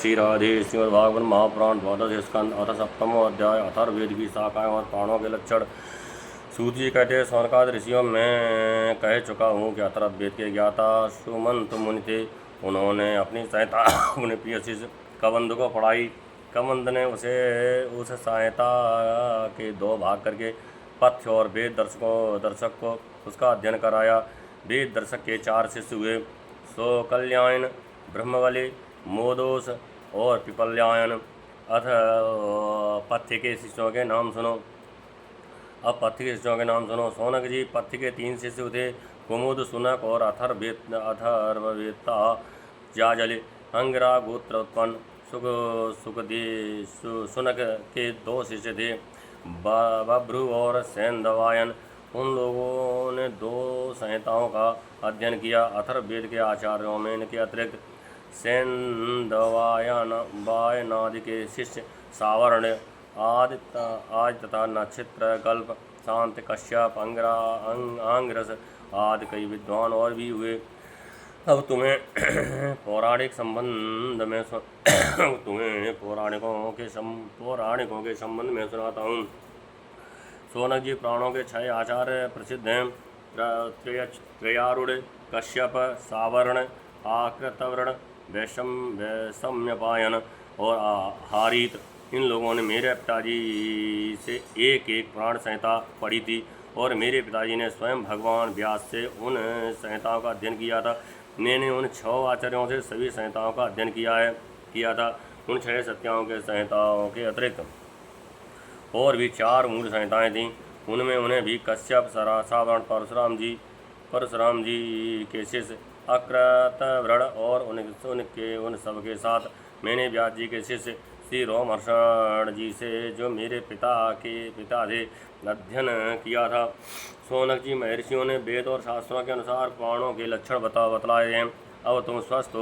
श्री राधे श्रीमद्भागवत महापुराण द्वादश स्कंद अथ सप्तमो अध्याय अथर्ववेद की शाखाएं और प्राणों के लक्षण। सूत जी कहते हैं, सौनकाद ऋषियों में कह चुका हूँ कि अथर्ववेद के ज्ञाता सुमंत मुनि थे। उन्होंने अपनी संहिता अपने प्रिय शिष्य कबंध को पढ़ाई। कबंध ने उसे उस संहिता के दो भाग करके पथ्य और वेद दर्शक को उसका अध्ययन कराया। वेद दर्शक के चार शिष्य हुए, सो कल्याण, ब्रह्मबली, मोदोस और पिपल्यायन। अथ पथ्य के शिष्यों के नाम सुनो। अब पथ्य के शिष्यों के नाम सुनो। सौनक जी, पथ्य के तीन शिष्य थे, कुमुद, सुनक और अथर्ववेत्ता जाजलि। अंगिरा गोत्र उत्पन्न सुनक के दो शिष्य थे, बभ्रु और सैंधवायन। उन लोगों ने दो संहिताओं का अध्ययन किया। अथर्ववेद के आचार्यों में इनके अतिरिक्त सैंधवायनादि के शिष्य सावर्ण, आदि तथा नक्षत्र, कल्प, शांत, कश्यप, आंग्रस आदि कई विद्वान और भी हुए। अब तुम्हें पौराणिकों के संबंध में सुनाता हूँ। सौनक जी, प्राणों के 6 आचार्य प्रसिद्ध हैं, त्रयारूढ़, कश्यप, सावर्ण, आकृतवर्ण, वैषम्यपायन और हारीत। इन लोगों ने मेरे पिताजी से एक एक प्राण संहिता पढ़ी थी और मेरे पिताजी ने स्वयं भगवान व्यास से उन संहिताओं का अध्ययन किया था। मैंने उन 6 आचार्यों से सभी संहिताओं का अध्ययन किया था। उन 6 सत्याओं के संहिताओं के अतिरिक्त और भी 4 मूल संहिताएँ थीं। उनमें उन्हें भी कश्यप, सावर्ण, परशुराम जी के शिष्य अकृतवृण और उन सब के साथ मैंने व्यास जी के शिष्य श्री रोमहर्षण जी से, जो मेरे पिता थे, अध्ययन किया था। सौनक जी, महर्षियों ने वेद और शास्त्रों के अनुसार प्राणों के लक्षण बतलाए हैं। अब तुम स्वस्थ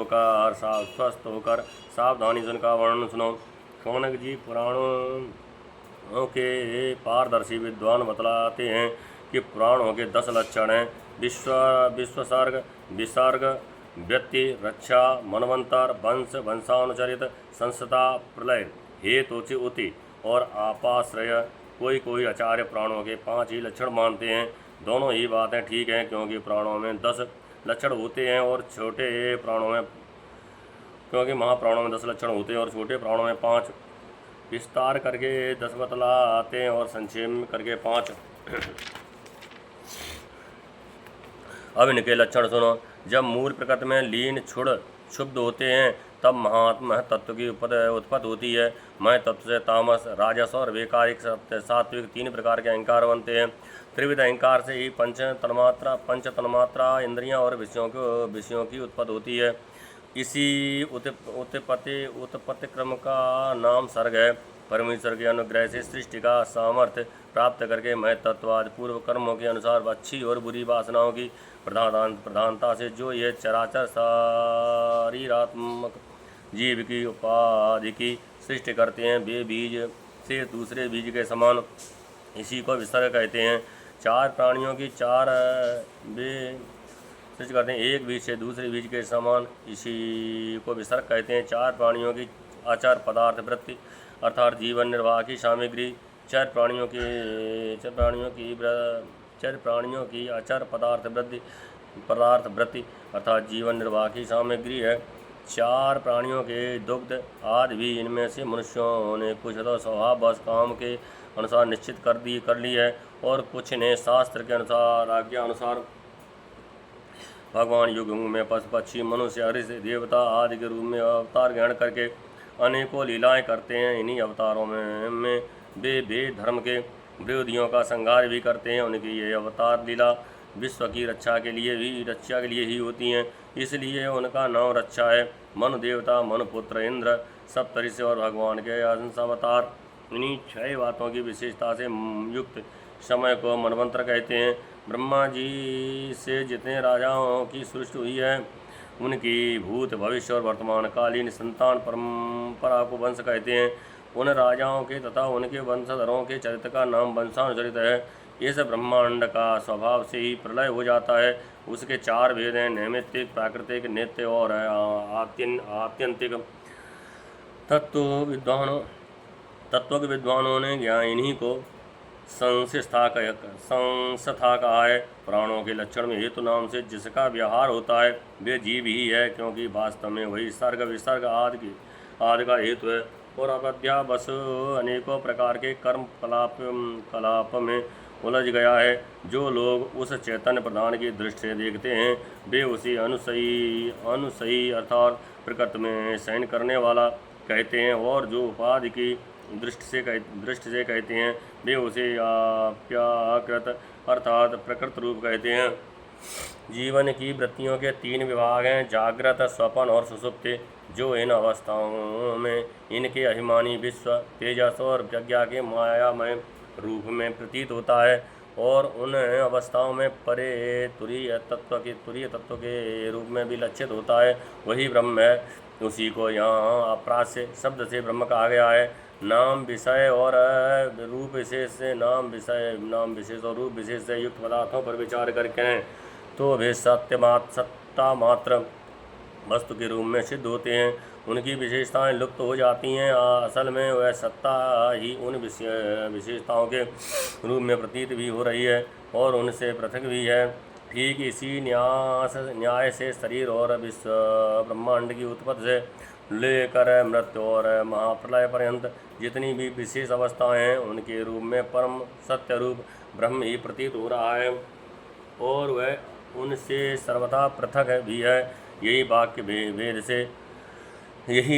होकर सावधानी से उनका वर्णन सुनो। सौनक जी, पुराणों के पारदर्शी विद्वान बतलाते हैं कि प्राणों के 10 लक्षण हैं: विश्वसर्ग, विसर्ग, व्यक्ति, रक्षा, मनवंतर, वंशानुचरित, संसता, प्रलय, हेतु, उति और आपाश्रय। कोई आचार्य प्राणों के 5 ही लक्षण मानते हैं। दोनों ही बातें ठीक हैं, क्योंकि प्राणों में 10 लक्षण होते हैं और छोटे प्राणों में महाप्राणों में 10 लक्षण होते हैं और छोटे प्राणों में 5। विस्तार करके 10 बतलाते हैं और संक्षेप करके 5। अब इनके लक्षण सुनो। जब मूल प्रकृति में लीन क्षुब्ध होते हैं, तब महात्मा तत्व की उत्पत्ति होती है। मैं तत्व से तामस, राजस और वैकारिक सात्विक 3 प्रकार के अहंकार बनते हैं। त्रिविध अहंकार से ही पंच तन्मात्रा इंद्रियां और विषयों की उत्पत्ति होती है। इसी उत्पत्ति क्रम का नाम सर्ग है। परमेश्वर के अनुग्रह से सृष्टि का सामर्थ्य प्राप्त करके मैं तत्वाद पूर्व कर्मों के अनुसार अच्छी और बुरी वासनाओं की प्रधानता से जो ये चराचर शरीरात्मक जीव की उपाधि की सृष्टि करते हैं, वे बीज से दूसरे बीज के समान, इसी को विसर्ग कहते हैं। 4 प्राणियों की 4 वे सृष्टि करते हैं, एक बीज से दूसरे बीज के समान, इसी को विसर्ग कहते हैं। 4 प्राणियों की आचार पदार्थ वृत्ति अर्थात जीवन निर्वाह की सामग्री। 4 प्राणियों की आचार पदार्थ वृत्ति अर्थात जीवन निर्वाह की सामग्री है। 4 प्राणियों के दुग्ध आदि भी इनमें से मनुष्यों ने कुछ तो स्वभाव बस काम के अनुसार निश्चित कर ली है और कुछ ने शास्त्र के अनुसार आज्ञा अनुसार भगवान युग में पशु पक्षी मनुष्य ऋषि देवता आदि के रूप में अवतार ग्रहण करके अनेकों लीलाएं करते हैं। इन्हीं अवतारों में वे धर्म के विरोधियों का संहार भी करते हैं। उनकी ये अवतार लीला विश्व की रक्षा के लिए ही होती हैं, इसलिए उनका नाम रक्षा है। मनु देवता, मनु पुत्र इंद्र, सप्तऋषि और भगवान के अंशावतार। इन्हीं 6 बातों की विशेषता से युक्त समय को मनवंतर कहते हैं। ब्रह्मा जी से जितने राजाओं की सृष्टि हुई है, उनकी भूत, भविष्य और वर्तमान कालीन संतान परंपरा को वंश कहते हैं। उन राजाओं के तथा उनके वंशधरों के चरित्र का नाम वंशानुचरित है। इस ब्रह्मांड का स्वभाव से ही प्रलय हो जाता है। उसके 4 भेद हैं: नैमित्तिक, प्राकृतिक, नित्य और आत्यंतिक। तत्व के विद्वानों ने ज्ञानी को संस्था कहा है। प्राणों के लक्षण में हेतु नाम से जिसका व्यवहार होता है वे जीव ही है, क्योंकि वास्तव में वही सर्ग विसर्ग आदि का हेतु है और अविद्यावश अनेकों प्रकार के कर्म कलाप में उलझ गया है। जो लोग उस चैतन्य प्रधान की दृष्टि से देखते हैं वे उसे अनुसयी अर्थात प्रकृति में शयन करने वाला कहते हैं, और जो उपाधि की दृष्टि से कहते हैं वे उसे अप्याकृत अर्थात प्रकृत रूप कहते हैं। जीवन की वृत्तियों के 3 विभाग हैं, जागृत, स्वप्न और सुषुप्ति। जो इन अवस्थाओं में इनके अभिमानी विश्व, तेजस और प्रज्ञा के मायामय रूप में प्रतीत होता है और उन अवस्थाओं में परे तुरीय तत्व के रूप में भी लक्षित होता है, वही ब्रह्म है। उसी को यहाँ अप्रास्य शब्द से ब्रह्म कहा गया है। नाम विषय और रूप विशेष से नाम विशेष और रूप विशेष से युक्त पदार्थों पर विचार करके तो वे सत्ता मात्र वस्तु के रूप में सिद्ध होते हैं। उनकी विशेषताएं लुप्त हो जाती हैं। असल में वह सत्ता ही उन विशेषताओं के रूप में प्रतीत भी हो रही है और उनसे पृथक भी है। ठीक इसी न्याय से शरीर और विश्व ब्रह्मांड की उत्पत्ति से लेकर मृत्यु और महाप्रलय पर्यंत जितनी भी विशेष अवस्थाएं हैं उनके रूप में परम सत्य रूप ब्रह्म ही प्रतीत हो रहा है और वह उनसे सर्वथा पृथक भी है। यही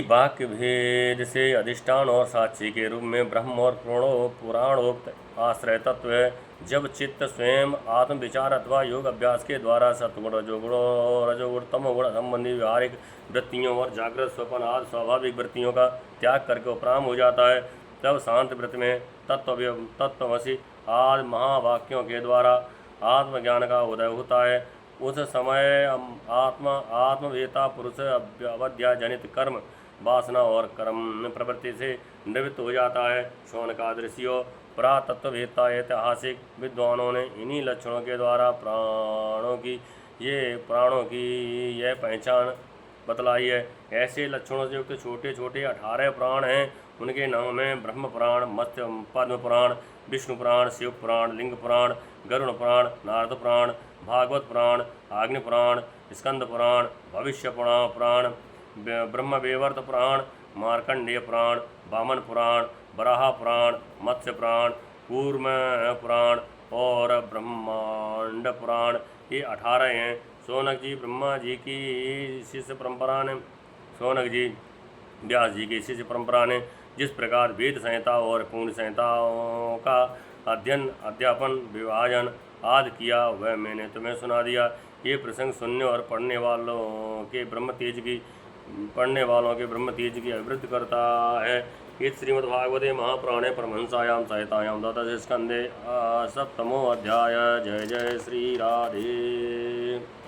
वाक्य भेद से अधिष्ठान और साक्षी के रूप में ब्रह्म और पुराणोक्त आश्रय तत्व है। जब चित्त स्वयं आत्म विचार अथवा योग अभ्यास के द्वारा सत्वगुण रजोगुण तमोगुण संबंधी व्यवहारिक वृत्तियों और जागृत स्वप्न आदि स्वाभाविक वृत्तियों का त्याग करके उपराम हो जाता है, तब शांत वृत्ति में तत्वमसि आदि महावाक्यों के द्वारा आत्मज्ञान का उदय होता है। उस समय आत्मवेता पुरुष अविद्या जनित कर्म वासना और कर्म प्रवृत्ति से निवृत्त हो जाता है। शौनकादृशियों पुरातत्ववेत्ता ऐतिहासिक विद्वानों ने इन्हीं लक्षणों के द्वारा प्राणों की यह पहचान बतलाई है। ऐसे लक्षणों से युक्त छोटे छोटे 18 पुराण हैं। उनके नाम हैं ब्रह्म पुराण, मत्स्य पद्म पुराण, विष्णु पुराण, शिव पुराण, लिंग पुराण, गरुड़ पुराण, नारद पुराण, भागवत पुराण, अग्नि पुराण, स्कंद पुराण, भविष्य पुराण, ब्रह्मवैवर्त पुराण, मार्कंडेय पुराण, वामन पुराण, वराह पुराण, मत्स्य पुराण, कूर्म पुराण और ब्रह्मांड पुराण। ये 18 हैं। शौनक जी ब्रह्मा जी की शिष्य परंपरा ने व्यास जी की शिष्य परंपरा ने जिस प्रकार वेद संहिता और पूर्ण संहिताओं का अध्यापन विभाजन आदि किया वह मैंने तुम्हें सुना दिया। ये प्रसंग सुनने और पढ़ने वालों के ब्रह्म तेज की अभिवृद्धि करता है। इस श्रीमद्भागवते महापुराणे परमहंसायां संहितायां द्वादश स्कंदे सप्तमो अध्याय। जय जय श्री राधे।